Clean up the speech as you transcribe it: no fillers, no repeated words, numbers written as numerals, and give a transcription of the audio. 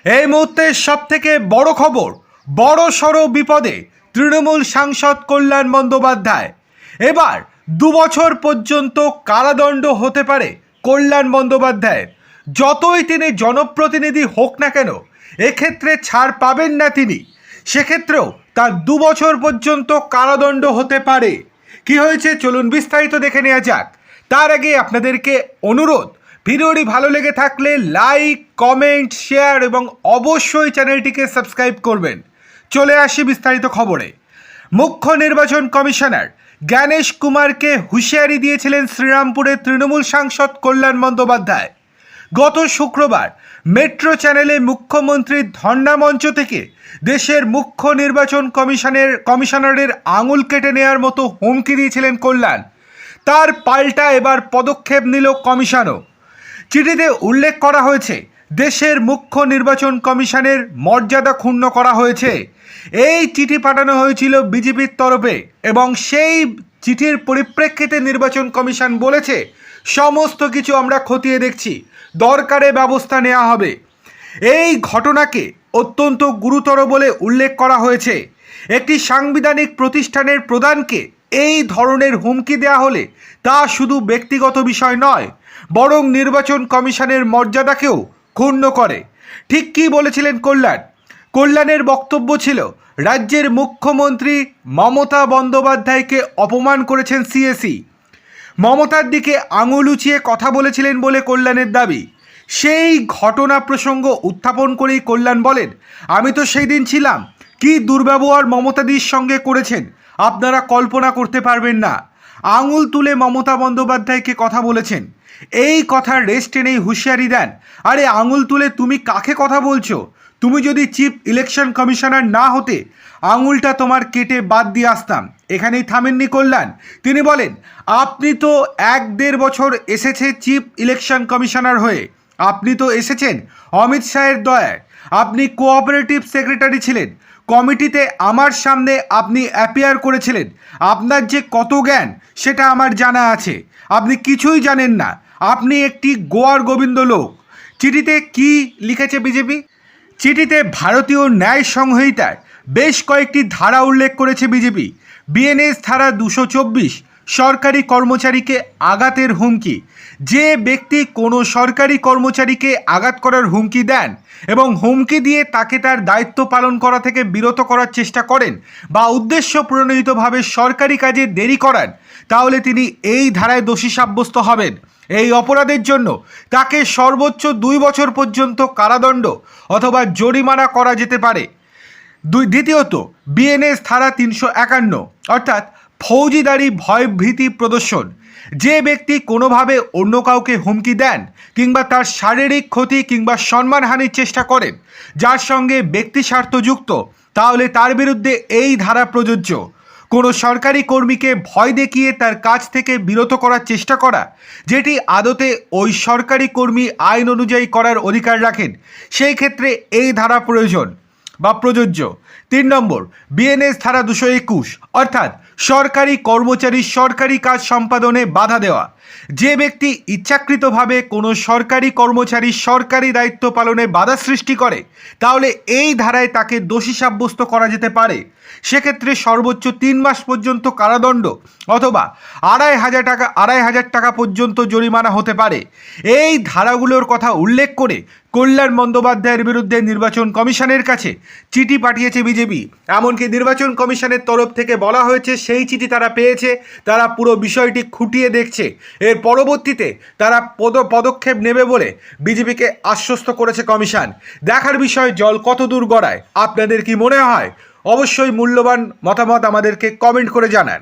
এই মুহূর্তে সবথেকে বড় খবর, বড় সড় বিপদে তৃণমূল সাংসদ কল্যাণ বন্দ্যোপাধ্যায়। এবার 2 বছর পর্যন্ত কারাদণ্ড হতে পারে কল্যাণ বন্দ্যোপাধ্যায়ের। যতই তিনি জনপ্রতিনিধি হোক না কেন, এক্ষেত্রে ছাড় পাবেন না তিনি। সেক্ষেত্রেও তার 2 বছর পর্যন্ত কারাদণ্ড হতে পারে। কি হয়েছে চলুন বিস্তারিত দেখে নেওয়া যাক। তার আগে আপনাদেরকে অনুরোধ, ভিডিওটি ভালো লেগে থাকলে লাইক, কমেন্ট, শেয়ার এবং অবশ্যই চ্যানেলটিকে সাবস্ক্রাইব করবেন। চলে আসি বিস্তারিত খবরে। মুখ্য নির্বাচন কমিশনার জ্ঞানেশ কুমারকে হুঁশিয়ারি দিয়েছিলেন শ্রীরামপুরের তৃণমূল সাংসদ কল্যাণ বন্দ্যোপাধ্যায়। গত শুক্রবার মেট্রো চ্যানেলে মুখ্যমন্ত্রীর ধর্ণা মঞ্চ থেকে দেশের মুখ্য নির্বাচন কমিশনারের আঙুল কেটে নেওয়ার মতো হুমকি দিয়েছিলেন কল্যাণ। তার পাল্টা এবার পদক্ষেপ নিল কমিশনও। চিঠিতে উল্লেখ করা হয়েছে, দেশের মুখ্য নির্বাচন কমিশনের মর্যাদা ক্ষুণ্ণ করা হয়েছে। এই চিঠি পাঠানো হয়েছিল বিজেপির তরফে এবং সেই চিঠির পরিপ্রেক্ষিতে নির্বাচন কমিশন বলেছে, সমস্ত কিছু আমরা খতিয়ে দেখছি, দরকারে ব্যবস্থা নেওয়া হবে। এই ঘটনাকে অত্যন্ত গুরুতর বলে উল্লেখ করা হয়েছে। একটি সাংবিধানিক প্রতিষ্ঠানের প্রধানকে এই ধরনের হুমকি দেওয়া হলে তা শুধু ব্যক্তিগত বিষয় নয়, বরং নির্বাচন কমিশনের মর্যাদাকেও ক্ষুণ্ণ করে। ঠিক কী বলেছিলেন কল্যাণ? কল্যাণের বক্তব্য ছিল, রাজ্যের মুখ্যমন্ত্রী মমতা বন্দ্যোপাধ্যায়কে অপমান করেছেন সিএসি। মমতার দিকে আঙুল উঁচিয়ে কথা বলেছিলেন বলে কল্যাণের দাবি। সেই ঘটনা প্রসঙ্গ উত্থাপন করেই কল্যাণ বলেন, আমি তো সেই দিন ছিলাম, কি দুর্ব্যবহার মমতাদির সঙ্গে করেছেন আপনারা কল্পনা করতে পারবেন না। আঙুল তুলে মমতা বন্দ্যোপাধ্যায়কে কথা বলেছেন। এই কথার রেস্ট টেনেই হুঁশিয়ারি দেন, আরে আঙুল তুলে তুমি কাকে কথা বলছো? তুমি যদি চিফ ইলেকশন কমিশনার না হতে, আঙুলটা তোমার কেটে বাদ দিয়ে আসতাম। এখানেই থামেননি কল্যাণ। তিনি বলেন, আপনি তো 1-1.5 বছর এসেছে চিফ ইলেকশন কমিশনার হয়ে, আপনি তো এসেছেন অমিত শাহের দয়ায়। আপনি কোঅপারেটিভ সেক্রেটারি ছিলেন, কমিটিতে আমার সামনে আপনি অ্যাপিয়ার করেছিলেন। আপনার যে কত জ্ঞান সেটা আমার জানা আছে। আপনি কিছুই জানেন না, আপনি একটি গোয়ার গোবিন্দ লোক। চিঠিতে কি লিখেছে বিজেপি? চিঠিতে ভারতীয় ন্যায় সংহিতার বেশ কয়েকটি ধারা উল্লেখ করেছে বিজেপি। বিএনএস ধারা 224, সরকারি কর্মচারীকে আঘাতের হুমকি। যে ব্যক্তি কোনো সরকারি কর্মচারীকে আঘাত করার হুমকি দেন এবং হুমকি দিয়ে তাকে তার দায়িত্ব পালন করা থেকে বিরত করার চেষ্টা করেন বা উদ্দেশ্য প্রণোদিতভাবে সরকারি কাজে দেরি করান, তাহলে তিনি এই ধারায় দোষী সাব্যস্ত হবেন। এই অপরাধের জন্য তাকে সর্বোচ্চ 2 বছর পর্যন্ত কারাদণ্ড অথবা জরিমানা করা যেতে পারে। দ্বিতীয়ত, বিএনএস ধারা 351, অর্থাৎ ফৌজিদারি ভয়ভীতি প্রদর্শন। যে ব্যক্তি কোনোভাবে অন্য কাউকে হুমকি দেন কিংবা তার শারীরিক ক্ষতি কিংবা সম্মানহানির চেষ্টা করেন যার সঙ্গে ব্যক্তি স্বার্থ যুক্ত, তাহলে তার বিরুদ্ধে এই ধারা প্রযোজ্য। কোনো সরকারি কর্মীকে ভয় দেখিয়ে তার কাজ থেকে বিরত করার চেষ্টা করা, যেটি আদতে ওই সরকারি কর্মী আইন অনুযায়ী করার অধিকার রাখেন, সেই ক্ষেত্রে এই ধারা প্রয়োজন বা প্রযোজ্য। 3 নম্বর, বিএনএস ধারা 221, অর্থাৎ সরকারি কর্মচারী সরকারি কাজ সম্পাদনে বাধা দেওয়া। যে ব্যক্তি ইচ্ছাকৃতভাবে কোনো সরকারি কর্মচারী সরকারি দায়িত্ব পালনে বাধা সৃষ্টি করে, তাহলে এই ধারায় তাকে দোষী সাব্যস্ত করা যেতে পারে। সেক্ষেত্রে সর্বোচ্চ 3 মাস পর্যন্ত কারাদণ্ড অথবা 2,500 টাকা পর্যন্ত জরিমানা হতে পারে। এই ধারাগুলোর কথা উল্লেখ করে কল্যাণ বন্দ্যোপাধ্যায়ের বিরুদ্ধে নির্বাচন কমিশনের কাছে চিঠি পাঠিয়েছে বিজেপি। এমনকি নির্বাচন কমিশনের তরফ থেকে বলা হয়েছে সেই চিঠি তারা পেয়েছে, তারা পুরো বিষয়টি খুঁটিয়ে দেখছে। এর পরবর্তীতে তারা পদক্ষেপ নেবে বলে বিজেপিকে আশ্বস্ত করেছে কমিশন। দেখার বিষয় জল কত দূর গড়ায়। আপনাদের কি মনে হয়? অবশ্যই মূল্যবান মতামত আমাদেরকে কমেন্ট করে জানান।